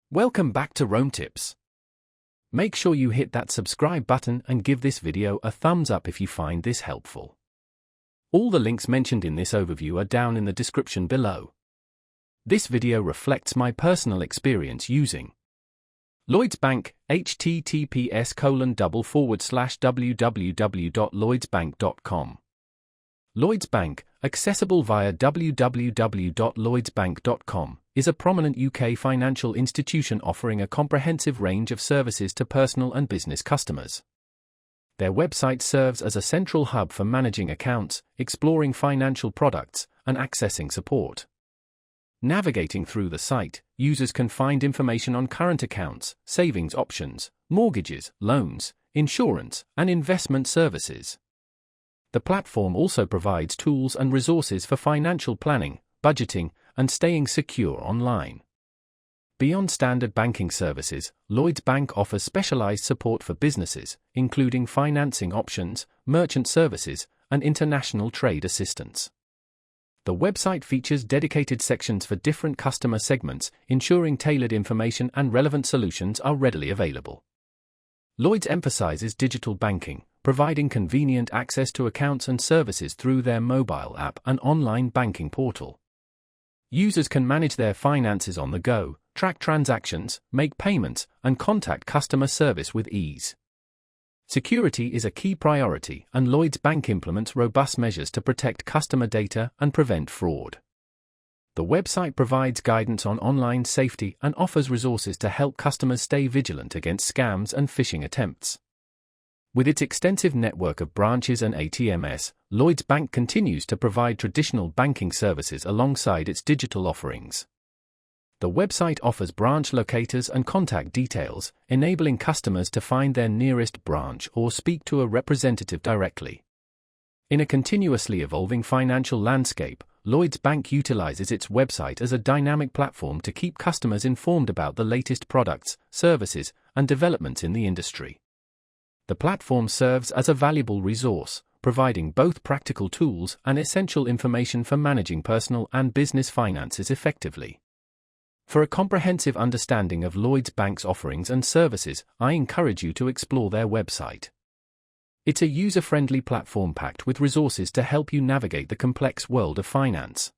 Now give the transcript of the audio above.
Welcome back to Rome Tips. Make sure you hit that subscribe button and give this video a thumbs up if you find this helpful. All the links mentioned in this overview are down in the description below. This video reflects my personal experience using Lloyds Bank, https://www.lloydsbank.com. Lloyds Bank, accessible via www.lloydsbank.com, is a prominent UK financial institution offering a comprehensive range of services to personal and business customers. Their website serves as a central hub for managing accounts, exploring financial products, and accessing support. Navigating through the site, users can find information on current accounts, savings options, mortgages, loans, insurance, and investment services. The platform also provides tools and resources for financial planning, budgeting, and staying secure online. Beyond standard banking services, Lloyds Bank offers specialized support for businesses, including financing options, merchant services, and international trade assistance. The website features dedicated sections for different customer segments, ensuring tailored information and relevant solutions are readily available. Lloyds emphasizes digital banking, providing convenient access to accounts and services through their mobile app and online banking portal. Users can manage their finances on the go, track transactions, make payments, and contact customer service with ease. Security is a key priority, and Lloyds Bank implements robust measures to protect customer data and prevent fraud. The website provides guidance on online safety and offers resources to help customers stay vigilant against scams and phishing attempts. With its extensive network of branches and ATMs, Lloyds Bank continues to provide traditional banking services alongside its digital offerings. The website offers branch locators and contact details, enabling customers to find their nearest branch or speak to a representative directly. In a continuously evolving financial landscape, Lloyds Bank utilizes its website as a dynamic platform to keep customers informed about the latest products, services, and developments in the industry. The platform serves as a valuable resource, providing both practical tools and essential information for managing personal and business finances effectively. For a comprehensive understanding of Lloyds Bank's offerings and services, I encourage you to explore their website. It's a user-friendly platform packed with resources to help you navigate the complex world of finance.